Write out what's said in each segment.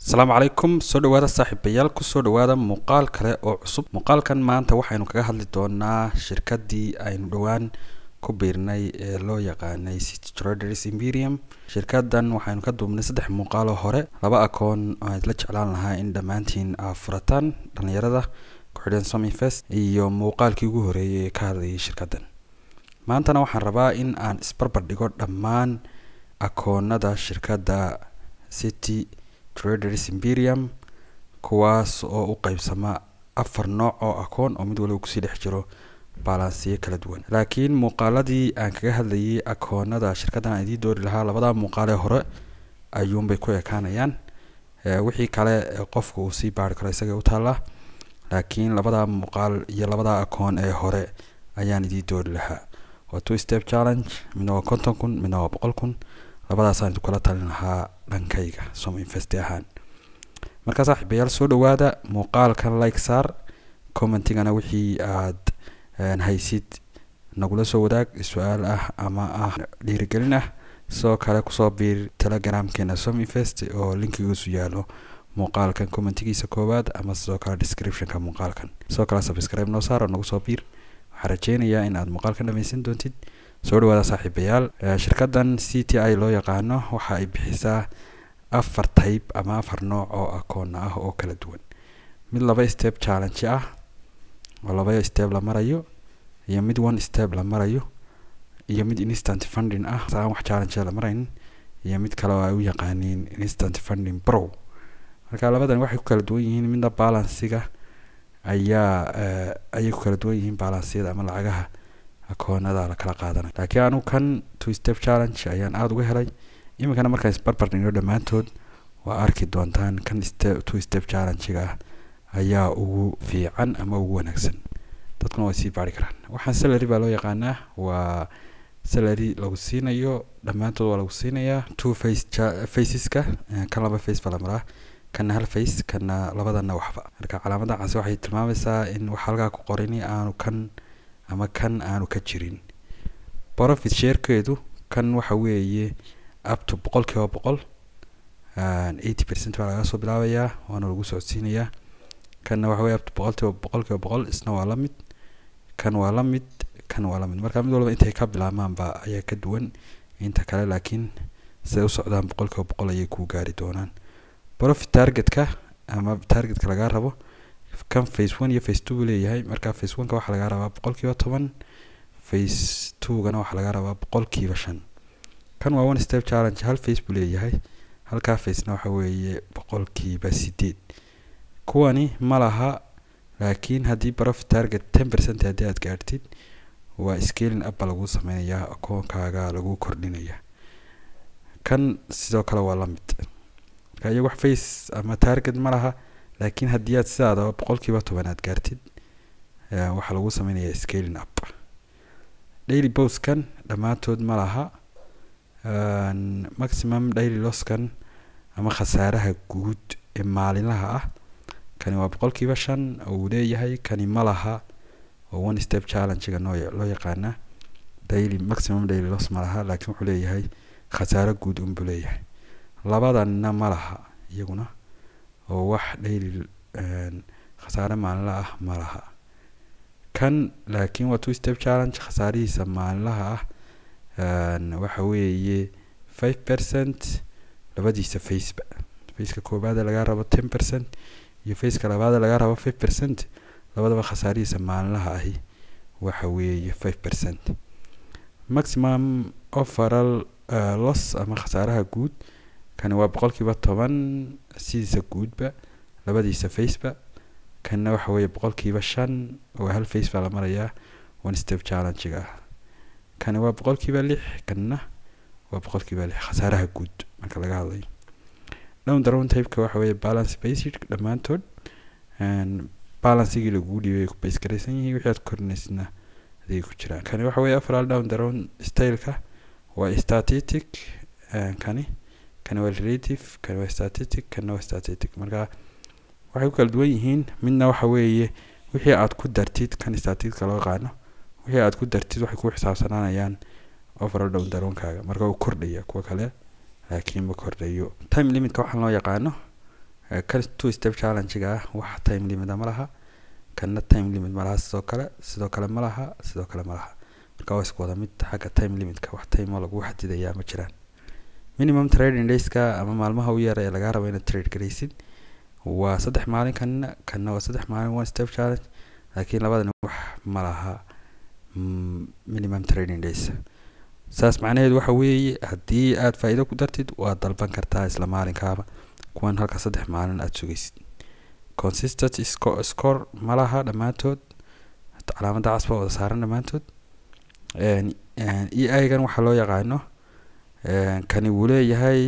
Asalaamu calaykum soo dhawaada saaxiibayaal ku soo dhawaada muuqaal kale oo cusub muuqaalkan maanta waxaynu kaga hadli doonaa shirkadii aynu dhawaan ku biirnay ee loo yaqaanay City Traders Imperium shirkadan waxaynu ka duubnay saddex muuqaal oo hore laba akoon oo la jeclaan lahaa in dhamaantiin furataan dhalinyarada ku xidhan Sominvest iyo muuqaalkii ugu horeeyay ka hadlayay shirkadan maantana waxaan rabaa in aan isbarbar dhigo dhammaan akoonada shirkadda City Traders Imperium kuwaas oo u qaybsama afar nooc oo akoon oo mid waliba ku sii dhex jiro balansiyo kala duwan laakiin muuqaaladii aan kaga hadlayay akoonada shirkaddan ay doori lahaa labada muuqaal ee hore ayuun bay ku ekaanayaan wixii kale qofku uu sii baari karo isaga u taala laakiin labada muuqaal iyo labada akoon ee hore ayaan doori lahaa waa two step challenge midna waa 50,000 midna waa 100,000 labadaas aan kula talin lahaa dhankayga Sominvest ahaan marka saaxiibayaal soo dhawaada muuqaalkan like saar commentingana wixii aad haysid nagula soo wadaag su'aal ah ama dhiirigelin ah soo kale ku soo biir Telegram-keena Sominvest oo linkigiisu yaalo muuqaalkan commentigiisa koowaad ama soo kale description-ka muuqaalkan soo kale subscribe noo saar oo nagu soo biir waxaan rajeynayaa in aad muuqaalkan dhameysan doontid soo dhawaada saaxiibayaal shirkaddan CTI loo yaqaano waxa ay bixisaa afar type ama afar nooc oo akoon ah oo kala duwan mid laba step challenge ah oo laba step la marayo iyo mid one step la marayo iyo mid instant funding ah saan wax challenge la marayn iyo mid kale oo ay u yaqaaniin instant funding pro marka labadan waxay ku kala duwan yihiin midna balance-ga ayay ku kala duwan yihiin balance-yada ama lacagaha akoonada la kala qaadanay laakiin aanu kan two step challenge ayaan aad uga helay iminkana markaan isbarbar dhigno dhamaantood waa arki doontaan kan two step challenge-ga ayaa ugu fiican ama ugu wanaagsan dadkuna way sii baari karaan waxaan salary baa loo yaqaanaa waa salary lagu siinayo dhamaantood waa lagu siinayaa two faceska kan laba face baa la maraa kan hal face kan labadana waxba marka calaamada cas waxay tilmaamaysaa in wax halka ku qoran aanu kan ama kan aanu ka jirin profit share-keedu kan waxa weeye up to 100% 80% waa laga soo bilaabayaa waana lagu socodsiinayaa kan waxa weeye up to 100% isna waa la mid kan waa la mid kan waa la mid marka mid walba intay ka bilaabmaan ba ayaa ka duwan inta kale laakiin sida u socdaan 100% ayay ku gaari doonaan profit target-ka ama target-ka laga rabo kan phase 1 iyo phase 2 leeyahay marka phase 1 ka waxa laga rabaa 10%, phase 2 gana waxa laga rabaa 5%. kan waa one step challenge hal phase buu leeyahay halka phase na waxa weeye 8%. kuwani ma laha laakiin hadii profit target 10% hadii aad gaartid waa scaling up lagu sameeyaa akoonkaaga lagu kordhinaya kan sidoo kale waa la mid marka wax phase ama target ma laha laakiin hadii aad sidaada 10% aad gaartid waxa lagu sameeyaa scaling up daily boss kan dhamaantood ma laha maximum daily loss kan ama khasaaraha guud ee maalinlaha ah kan waa 5% oo leeyahay kan ma laha oo one step challenge-ga loo yaqaana daily maximum daily loss ma laha laakiin wuxuu leeyahay khasaaro guud buu leeyahay labadana ma laha iyaguna oo wax daily khasaare maalinlaha ah ma laha kan laakiin waa two step challenge khasaarihiisa maalinlaha ah waxa weeye 5% labadiisa face-ka koobaad laga rabo 10% iyo face-ka labaad laga rabo 5% labadaba khasaarihiisa maalinlaha ahi waxa weeye 5%. maximum overall loss ama khasaaraha guud kan waa 10% sidiisa guudba labadiisa face-ba kan waxa weeye 5% oo hal face baa la marayaa one step challenge-ga kan waa 6% kanna waa 6% khasaaraha guud marka laga hadlayo down the round type-ka waxa weeye balance basic dhamaantood balance-gii lagu dhibay ku base garaysan yihiin wixii aad korneysna aday ku jiraan kan waxa weeye overall down the round style-ka waa static kan waa relative kan waa static kan waa static marka waxay ku kala duwan yihiin midna waxa weeye wixii aad ku dartid kan static-ka loo qaano wixii aad ku dartid waxay ku xisaabsanayaan overall down the round-kaaga marka uu kordhaya kuwa kale laakiin ma kordhayo time limit-ka waxa loo yaqaano kan two step challenge ga wax time limit ma laha kana time limit ma laha sidoo kale ma laha marka waa isku wada mid xagga time limit ka wax time lagu xadidayaa ma jiraan minimum trading days ka ama maalmaha u yar ee laga rabo inaad trade gareysid waa 3 maalin kana waa 3 maalin one step challenge laakiin labadan wax ma laha minimum trading days saas macnaheedu waxa weeye hadii aad faa'iido ku dartid waa dalban kartaa isla maalinkaaba kuwan halka 3 maalin aad sugaysid consistent score ma laha dhamaantood calaamada casba oo saaran dhamaantood EI-gan waxa loo yaqaano kan uu leeyahay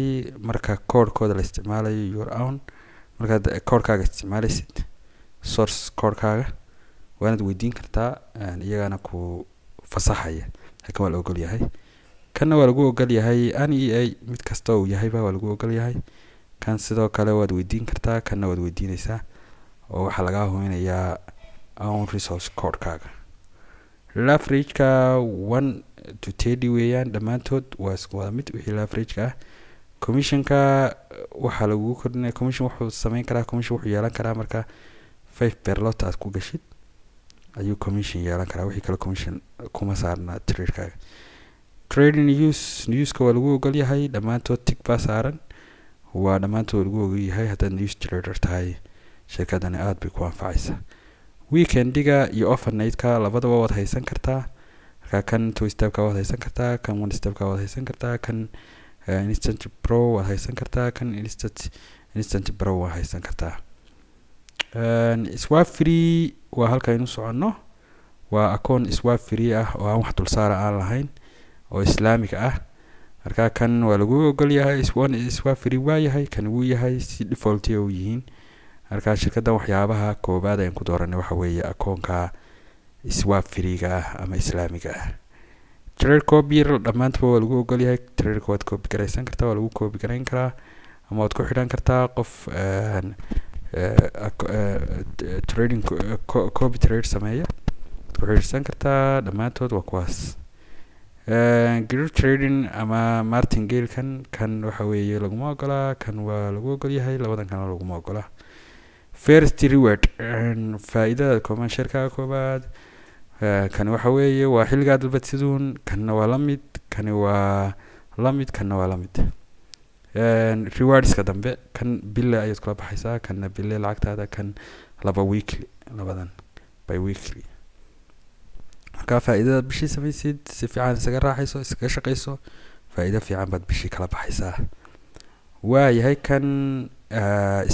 marka code-kooda la isticmaalayo your own marka code-kaaga isticmaalaysid source code-kaaga waad weydiin kartaa iyagana ku fasaxaya halka waa la ogol yahay kana waa lagu ogol yahay EI mid kasta oo yahay waa lagu ogol yahay kan sidoo kale waad weydiin kartaa kana waad weydiinaysaa oo waxa laga hubinayaa own resource code-kaaga leverage-ka 1 to 30 weeyaan dhamaantood waa isku wada mid wixii leverage-ka commission-ka waxa lagu kordhinay commission wuxuu sameyn karaa commission wuxuu yeelan karaa marka 5 per lot aad ku gashid ayuu commission yeelan karaa wixii kale commission kuma saarna trade-kaaga trading news-ka waa lagu ogol yahay dhamaantood tick baa saaran waa dhamaantood lagu ogol yahay haddaad news trader tahay shirkadani aad bay ku anfacaysaa weekendiga iyo overnight-ka labadaba waad haysan kartaa marka kan two step-ka waad haysan kartaa kan one step-ka waad haysan kartaa kan instant pro waad haysan kartaa kan instant pro waad haysan kartaa swap free waa halka aynu soconno waa account swap free ah oo aan wax dulsaara aan lahayn oo islaamiga ah marka kan waa lagu ogol yahay swap free waa yahay kan uu yahay si default u yihiin marka shirkadda waxyaabaha koobaad ay ku dooranay waxa weeye akoonka swap free-ga ah ama islaamiga ah trade copy dhamaantood waa lagu ogol yahay trade code copy gareysan kartaa waa lagu copy gareyn karaa ama waad ku xidhan kartaa qof trading copy trade sameeya ku xidhan kartaa dhamaantood waa kuwaas group trading ama martingale kan waxa weeye laguma ogola kan waa lagu ogol yahay labadan kana laguma ogola first reward faa'iidada kooban shirkada koobaad kan waxa weeye waa xilliga dalbadsiduun kan waa la mid kan waa la mid rewards ka dambe kan bill ayaad kula baxaysaa kan bill lacagtaada kan laba weekly labadan by weekly marka faa'iidada bishii samaysid si fiican isaga raaxayso iskaga shaqayso faa'iido fiican baad bishii kala baxaysaa waa yahay kan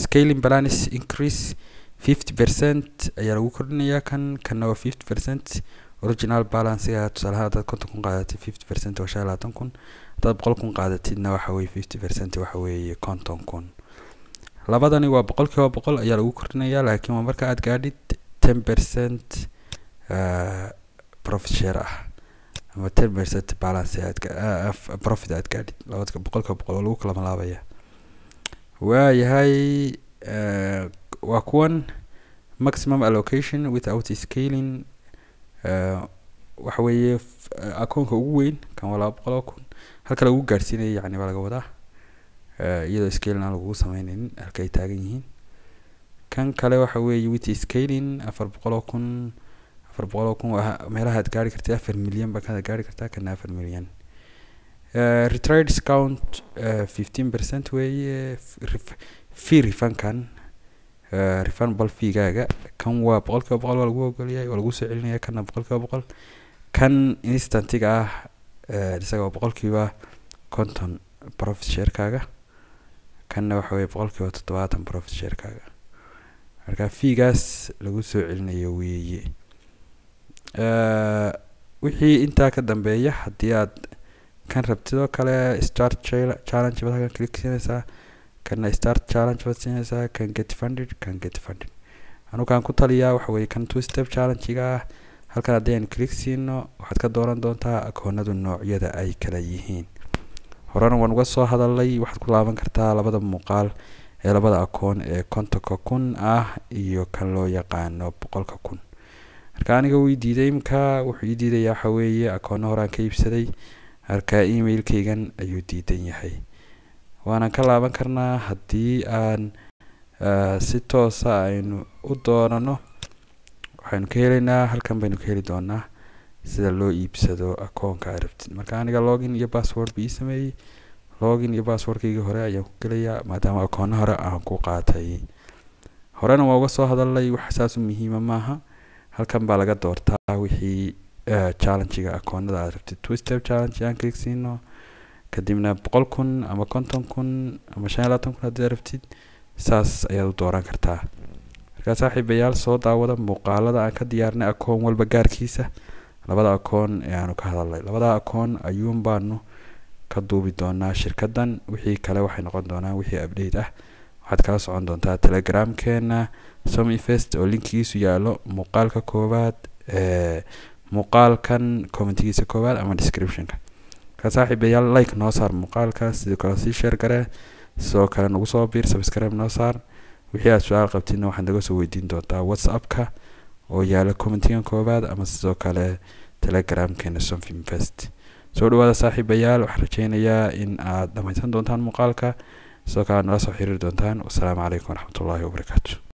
scaling balance increase 50% ayaa lagu kordhinayaa kan waa 50% original balance tusaalaha dad konton qaadatay 50% waa 25,000 dad 100,000 qaadatidna waxa weeye 50% waxa weeye 50,000 labadani waa 100% ayaa lagu kordhinayaa laakiin waa marka aad gaadhid 10% profit share ah ama 10% balance profit aad gaadhid labadka 100% lagu kala malaabaya waa yahay waa kuwan maximum allocation without scaling waxa weeye akoonka ugu weyn kan waa 200,000 halka lagu gaarsiinay yani waa laga wadaa iyadoo scaling aan lagu sameeynin halka ay taagan yihiin kan kale waxa weeye with scaling 400,000 meelaha aad gaari kartaa 4 milyan ba ka gaari kartaa kan 4 milyan retrade discount 15% weeye fee refund kan refundable fee-gaaga kan waa 100% waa lagu ogol yahay waa lagu soo celinaya kana 100% kan instant-iga ah isaga 100% content profit share-kaaga kana waxa weeye 170% profit share-kaaga marka fee-gaas lagu soo celinayo weeye wixii inta ka dambeeya hadii aad kan rabtido kale start challenge baad kan click siinaysaa kan start challenge baad siinaysaa kan get funded anu kan ku taliyaa waxa weeye kan two step challenge-ga halkan hadaan click siino waxaad ka dooran doontaa akoonada noocyada ay kala yihiin horena waan uga soo hadalay waxaad ku laaban kartaa labada muuqaal ee labada akoon ee kontonka kun ah iyo kan loo yaqaano 100,000 marka aniga wuu diiday imka wuxuu diidayaa waxa weeye akoon horaan ka iibsaday halka email-kaygan ayuu diidan yahay waana ka laaban karnaa hadii aan si toosa aynu u doonano waxaynu ka helaynaa halkan baynu ka heli doonaa sida loo iibsado akoonka arabtid. marka aniga login iyo password bii sameeyay, login iyo passwordkayga hore ayaan ku gelayaa maadaama akoon hore aan ku qaatay. horena waa uga soo hadalay wax saas u muhiim maaha. halkan baa laga doortaa wixii challenge-ga akoonada aad rabtid. two step challenge aan click siino, kadibna 100,000 ama 50,000 ama 25,000 haddii rabtid saas ayaad u dooran kartaa. marka saaxiibayaal soo daawada muuqaalada aan ka diyaarnay akoon walba gaarkiisa. labada akoon ee aanu ka hadalnay, labada akoon ayuun baanu ka duubi doonaa shirkadan. wixii kale waxay noqon doonaan wixii update ah waxaad kala socon doontaa telegramkeena sominvest oo linkigiisu yaalo muuqaalka koowaad muuqaalkan commentigiisa koowaad ama descriptionka. ka saaxiibayaal like noo saar muuqaalka, sidoo kale sii share garee, sidoo kale nagu soo biir, subscribe noo saar. wixii aad su'aal qabtidna waxaad naga soo weydiin doontaa whatsappka oo yaala commentigan koowaad ama sidoo kale telegramkeena sominvest. soo dhawaada saaxiibayaal, waxaan rajaynayaa in aad dhamaysan doontaan muuqaalka, sidoo kale nala soo xiriiri doontaan. wassalaamu calaykum waraxmatullaahi wabarakaatu.